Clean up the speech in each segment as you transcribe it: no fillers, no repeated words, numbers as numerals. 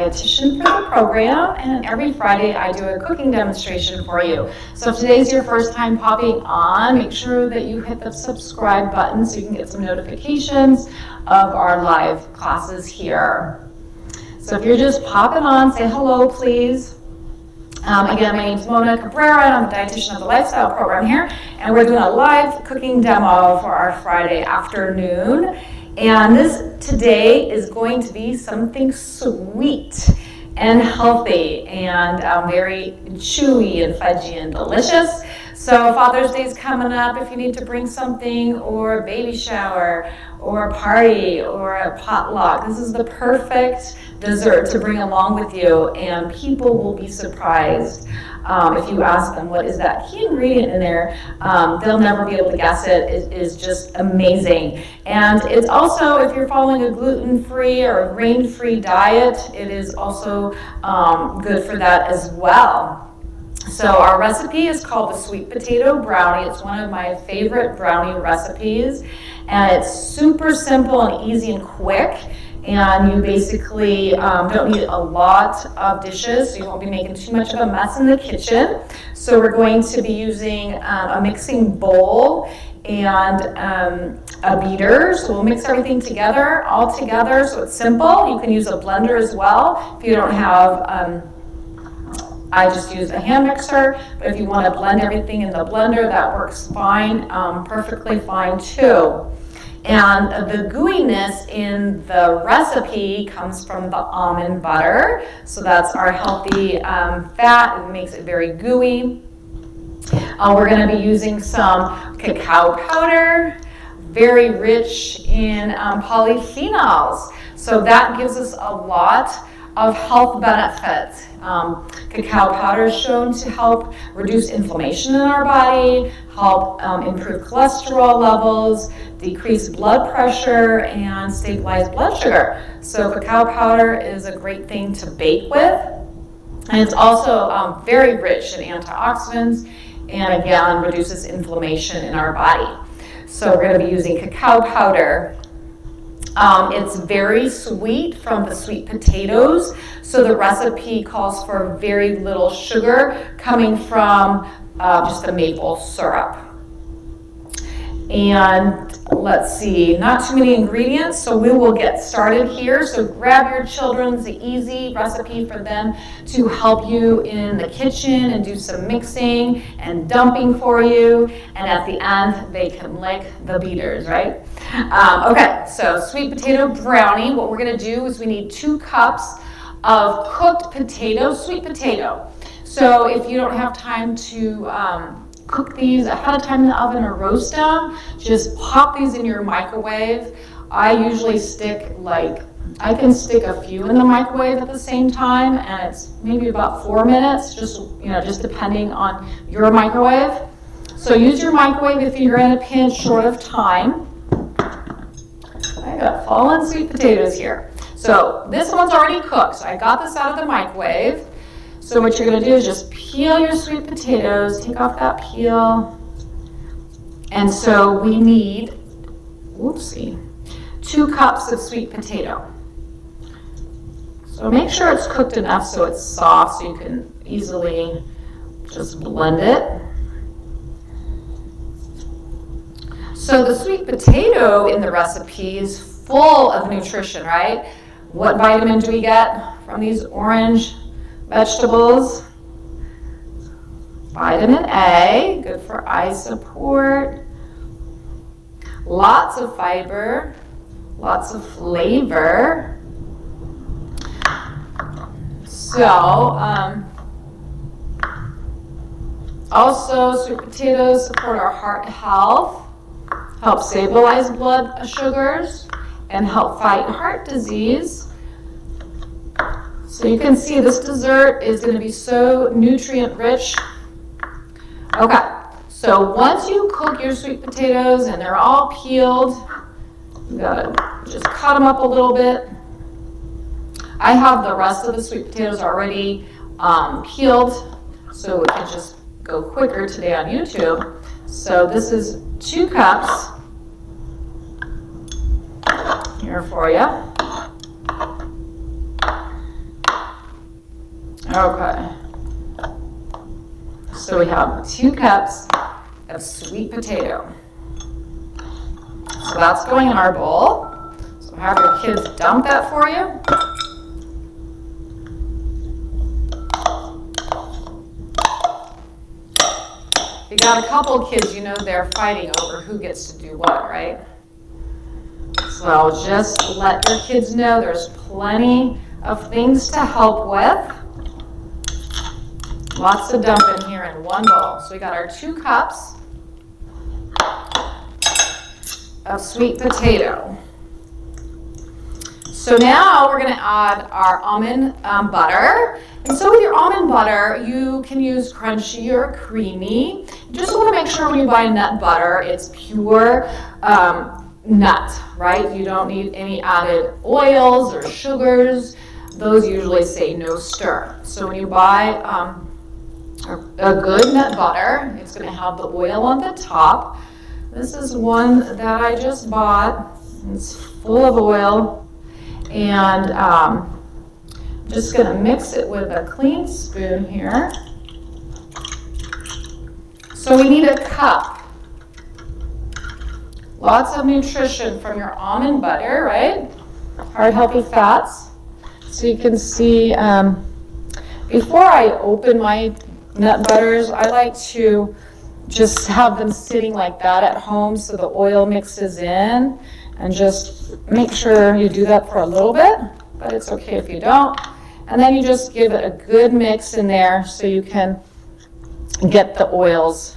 Dietitian for the program, and every Friday I do a cooking demonstration for you. So if today's your first time popping on, make sure that you hit the subscribe button so you can get some notifications of our live classes here. So if you're just popping on, say hello, please. Again, my name is Mona Cabrera, and I'm the dietitian of the lifestyle program here, and we're doing a live cooking demo for our Friday afternoon. And this today is going to be something sweet and healthy and very chewy and fudgy and delicious. So Father's Day is coming up. If you need to bring something, or a baby shower, or a party, or a potluck, this is the perfect dessert to bring along with you, and people will be surprised if you ask them what is that key ingredient in there. They'll never be able to guess it. It is just amazing. And it's also, if you're following a gluten-free or a grain-free diet, it is also good for that as well. So our recipe is called the sweet potato brownie. It's one of my favorite brownie recipes, and it's super simple and easy and quick. And you basically don't need a lot of dishes, so you won't be making too much of a mess in the kitchen. So we're going to be using a mixing bowl and a beater. So we'll mix everything together, all together, so it's simple. You can use a blender as well. If you don't have, I just use a hand mixer, but if you want to blend everything in the blender, that works fine, perfectly fine too. And the gooiness in the recipe comes from the almond butter. So that's our healthy fat. It makes it very gooey. We're going to be using some cacao powder, very rich in polyphenols. So that gives us a lot of health benefits. Cacao powder is shown to help reduce inflammation in our body, help improve cholesterol levels, decrease blood pressure, and stabilize blood sugar. So cacao powder is a great thing to bake with. And it's also very rich in antioxidants, and again, reduces inflammation in our body. So we're going to be using cacao powder. It's very sweet from the sweet potatoes, so the recipe calls for very little sugar coming from just the maple syrup. And let's see, not too many ingredients, so we will get started here. So grab your children. It's an easy recipe for them to help you in the kitchen and do some mixing and dumping for you. And at the end, they can lick the beaters, right? Okay, so sweet potato brownie. What we're going to do is we need 2 cups of cooked potato, sweet potato. So if you don't have time to cook these ahead of time in the oven or roast them, just pop these in your microwave. I usually stick I can stick a few in the microwave at the same time, and it's maybe about 4 minutes, just depending on your microwave. So use your microwave if you're in a pinch short of time. I got fallen sweet potatoes here. So this one's already cooked, so I got this out of the microwave. So what you're going to do is just peel your sweet potatoes, take off that peel. And so we need, 2 cups of sweet potato. So make sure it's cooked enough so it's soft, so you can easily just blend it. So the sweet potato in the recipe is full of nutrition, right? What vitamin do we get from these orange vegetables? Vitamin A, good for eye support. Lots of fiber, lots of flavor. So, also sweet potatoes support our heart health, help stabilize blood sugars, and help fight heart disease. So you can see this dessert is going to be so nutrient rich. Okay, so once you cook your sweet potatoes and they're all peeled, you gotta just cut them up a little bit. I have the rest of the sweet potatoes already peeled, so it can just go quicker today on YouTube. So this is 2 cups here for you. Okay. So we have 2 cups of sweet potato. So that's going in our bowl. So have your kids dump that for you. You got a couple kids, you know they're fighting over who gets to do what, right? So just let your kids know there's plenty of things to help with. Lots of dumping here in one bowl. So we got our 2 cups of sweet potato. So now we're going to add our almond butter. And so with your almond butter, you can use crunchy or creamy. You just want to make sure when you buy nut butter, it's pure nut, right? You don't need any added oils or sugars. Those usually say no stir. So when you buy a good nut butter, it's going to have the oil on the top. This is one that I just bought. It's full of oil. And I'm just going to mix it with a clean spoon here. So we need a cup. Lots of nutrition from your almond butter, right? Heart healthy fats. So you can see, before I open my nut butters, I like to just have them sitting like that at home so the oil mixes in, and just make sure you do that for a little bit, but it's okay if you don't. And then you just give it a good mix in there so you can get the oils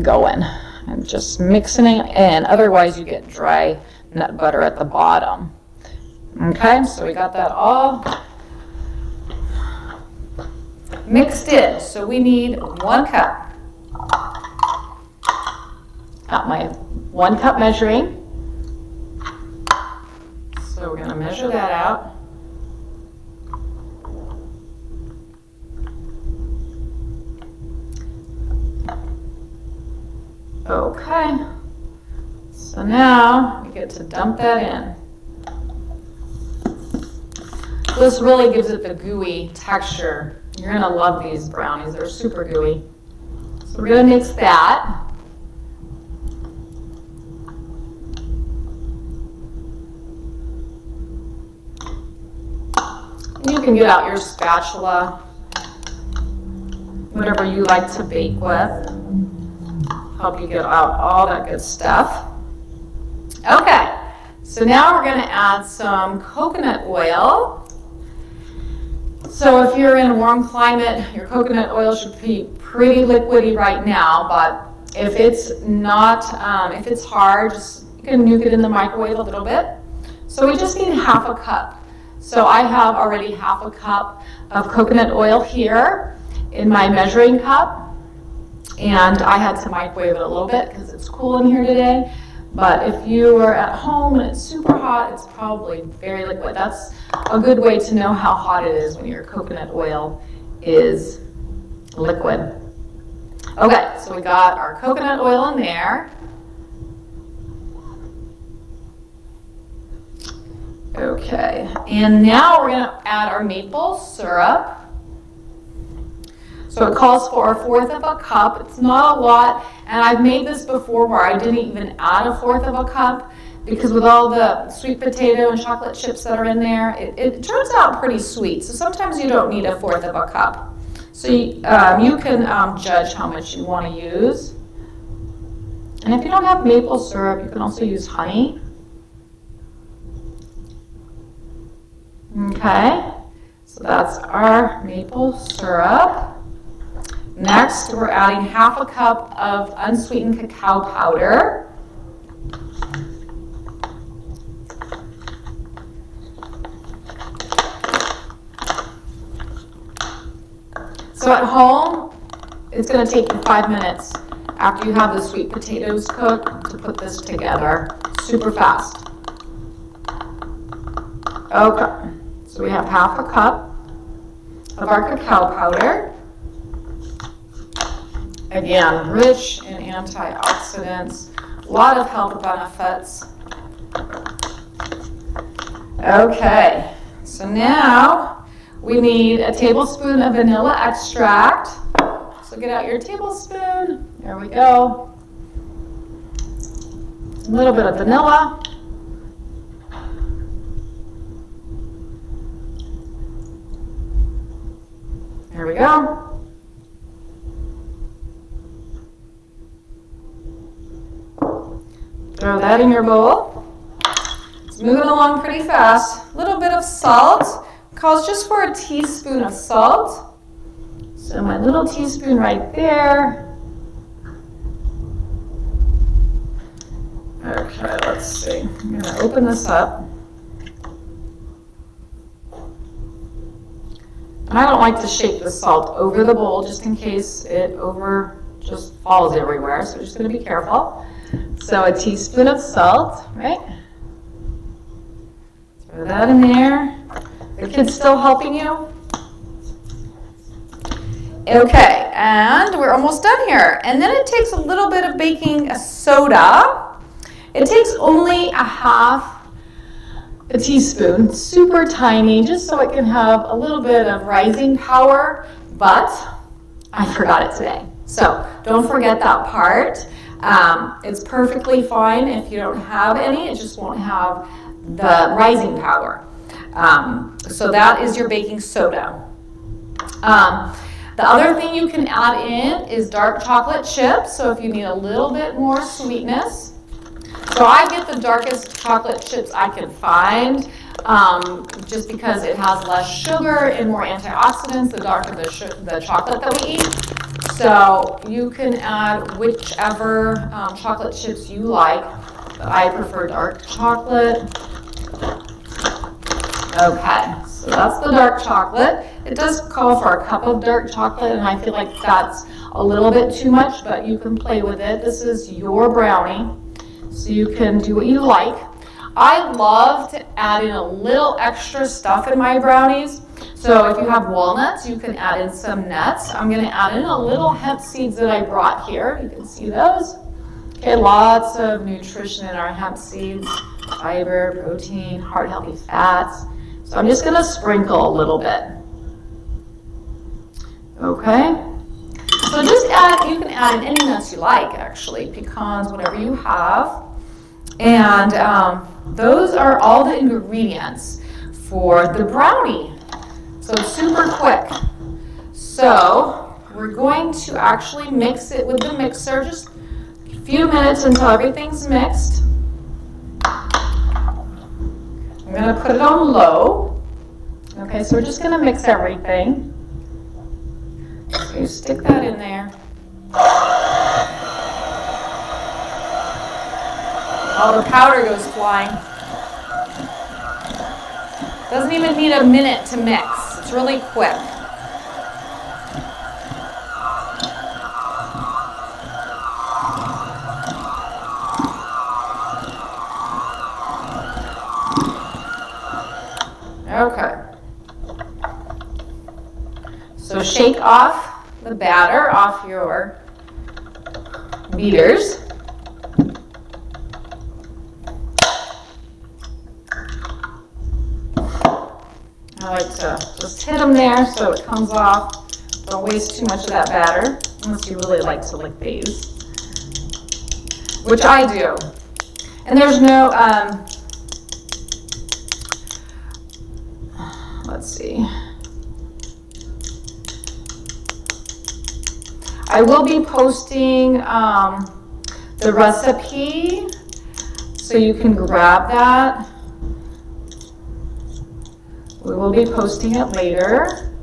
going. I'm just mixing it in, otherwise you get dry nut butter at the bottom. Okay, so we got that all mixed in. So we need 1 cup. Got my 1 cup measuring. So we're going to measure that out. Okay. So now we get to dump that in. This really gives it the gooey texture. You're going to love these brownies. They're super gooey. So we're going to mix that. You can get out your spatula, whatever you like to bake with. Help you get out all that good stuff. Okay, so now we're going to add some coconut oil. So if you're in a warm climate, your coconut oil should be pretty liquidy right now, but if it's not, if it's hard, just you can nuke it in the microwave a little bit. So we just need half a cup. So I have already half a cup of coconut oil here in my measuring cup, and I had to microwave it a little bit because it's cool in here today. But if you are at home and it's super hot, it's probably very liquid. That's a good way to know how hot it is when your coconut oil is liquid. Okay, so we got our coconut oil in there. Okay, and now we're going to add our maple syrup. So it calls for 1/4 of a cup. It's not a lot, and I've made this before where I didn't even add 1/4 of a cup because with all the sweet potato and chocolate chips that are in there, it turns out pretty sweet. So sometimes you don't need 1/4 of a cup. So you can judge how much you want to use. And if you don't have maple syrup, you can also use honey. Okay, so that's our maple syrup. Next, we're adding half a cup of unsweetened cacao powder. So at home, it's going to take you 5 minutes after you have the sweet potatoes cooked to put this together. Super fast. Okay, so we have half a cup of our cacao powder. Again, rich in antioxidants, a lot of health benefits. Okay, so now We need a tablespoon of vanilla extract. So get out your tablespoon. There we go. A little bit of vanilla. There we go. Throw that in your bowl. It's moving along pretty fast. A little bit of salt. Calls just for a teaspoon of salt. So my little teaspoon right there. Okay, let's see. I'm going to open this up. And I don't like to shake the salt over the bowl just in case it just falls everywhere. So we're just going to be careful. So a teaspoon of salt, right? Throw that in there. The kid's still helping you? Okay, and we're almost done here. And then it takes a little bit of baking soda. It takes only a half a teaspoon, super tiny, just so it can have a little bit of rising power, but I forgot it today. So don't forget that part. It's perfectly fine if you don't have any, it just won't have the rising power. So that is your baking soda. The other thing you can add in is dark chocolate chips, so if you need a little bit more sweetness. So I get the darkest chocolate chips I can find, just because it has less sugar and more antioxidants, the darker the chocolate that we eat. So you can add whichever chocolate chips you like, but I prefer dark chocolate. Okay, so that's the dark chocolate. It does call for a cup of dark chocolate, and I feel like that's a little bit too much, but you can play with it. This is your brownie, so you can do what you like. I love to add in a little extra stuff in my brownies. So if you have walnuts, you can add in some nuts. I'm going to add in a little hemp seeds that I brought here. You can see those. Okay, lots of nutrition in our hemp seeds. Fiber, protein, heart-healthy fats. So I'm just going to sprinkle a little bit. Okay. So just you can add in any nuts you like, actually. Pecans, whatever you have. And those are all the ingredients for the brownie. So it's super quick. So we're going to actually mix it with the mixer, just a few minutes until everything's mixed. I'm going to put it on low. Okay, so we're just going to mix everything. So you stick that in there. All the powder goes flying. Doesn't even need a minute to mix. It's really quick. Okay. So shake off the batter off your beaters. I like to just hit them there so it comes off. Don't waste too much of that batter, unless you really like to lick these, which I do. And there's no, let's see. I will be posting the recipe, so you can grab that. We will be posting it later.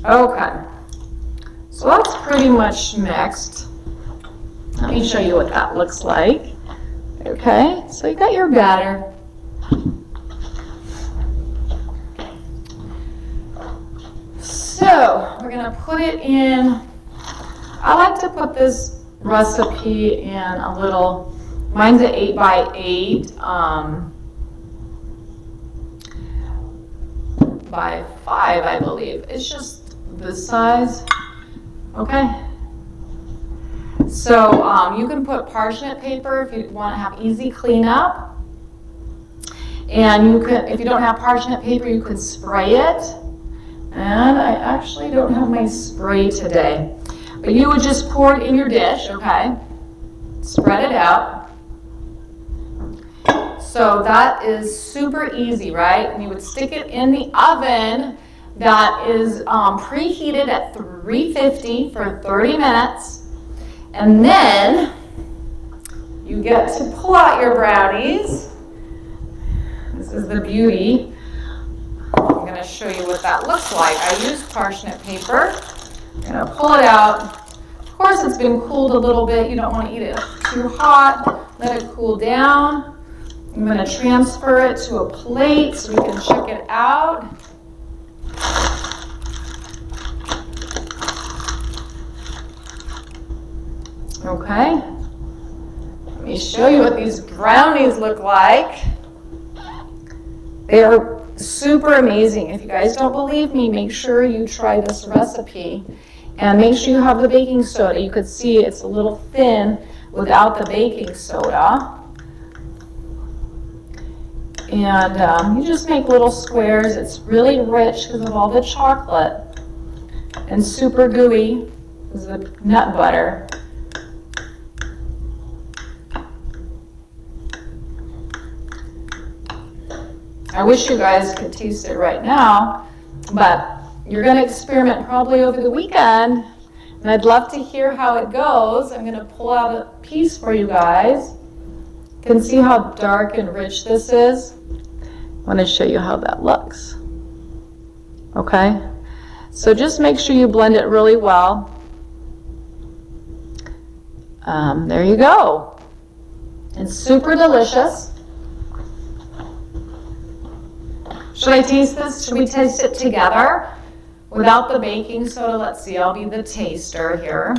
Okay, so that's pretty much mixed. Let me show you what that looks like. Okay, so you got your batter. So we're going to put it in. I like to put this recipe in a little, mine's an 8x8 by 5, I believe. It's just this size. Okay. So you can put parchment paper if you want to have easy cleanup. And you can, if you don't have parchment paper, you can spray it. And I actually don't have my spray today. But you would just pour it in your dish, okay? Spread it out. So that is super easy, right? And you would stick it in the oven that is preheated at 350 for 30 minutes. And then you get to pull out your brownies. This is the beauty. I'm going to show you what that looks like. I use parchment paper. I'm going to pull it out. Of course, it's been cooled a little bit. You don't want to eat it too hot. Let it cool down. I'm going to transfer it to a plate so we can check it out. Okay. Let me show you what these brownies look like. They are super amazing. If you guys don't believe me, make sure you try this recipe. And make sure you have the baking soda. You could see it's a little thin without the baking soda. And you just make little squares. It's really rich because of all the chocolate. And super gooey because of the nut butter. I wish you guys could taste it right now, but you're going to experiment probably over the weekend, and I'd love to hear how it goes. I'm going to pull out a piece for you guys. You can see how dark and rich this is. I want to show you how that looks. Okay? So just make sure you blend it really well. There you go. It's super delicious. Should I taste this? Should we taste it together? Without the baking soda, let's see, I'll be the taster here.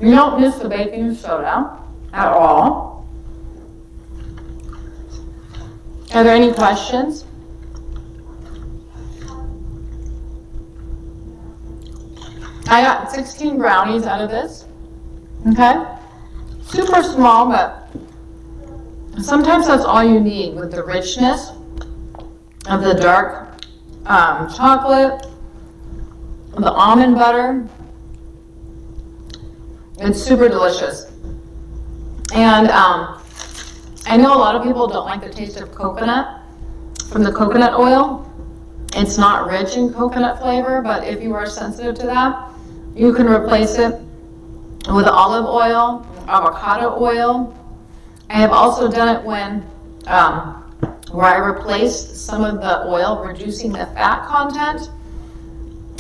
You don't miss the baking soda at all. Are there any questions? I got 16 brownies out of this. Okay? Super small, but sometimes that's all you need with the richness of the dark chocolate, the almond butter. It's super delicious. And I know a lot of people don't like the taste of coconut from the coconut oil. It's not rich in coconut flavor, but if you are sensitive to that, you can replace it with olive oil, avocado oil. I have also done it when where I replaced some of the oil, reducing the fat content.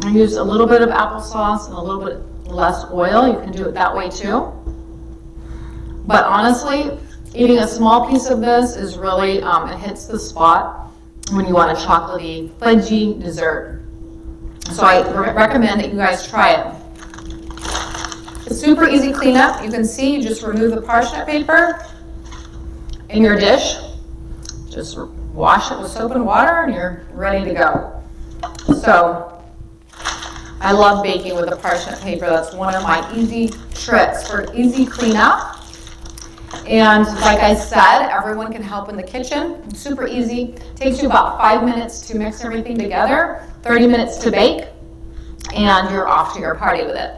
I used a little bit of applesauce and a little bit less oil. You can do it that way too. But honestly, eating a small piece of this is really, it hits the spot when you want a chocolatey, fudgy dessert. So I recommend that you guys try it. It's super easy cleanup. You can see, you just remove the parchment paper in your dish. Just wash it with soap and water and you're ready to go. So I love baking with the parchment paper. That's one of my easy tricks for easy cleanup. And like I said, everyone can help in the kitchen. It's super easy. It takes you about 5 minutes to mix everything together, 30 minutes to bake, and you're off to your party with it.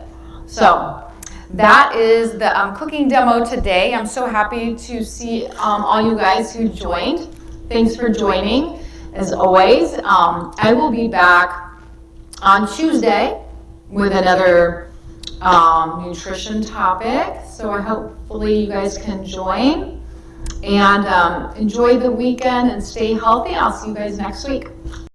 So that is the cooking demo today. I'm so happy to see all you guys who joined. Thanks for joining. As always, I will be back on Tuesday with another nutrition topic. So hopefully you guys can join and enjoy the weekend and stay healthy. I'll see you guys next week.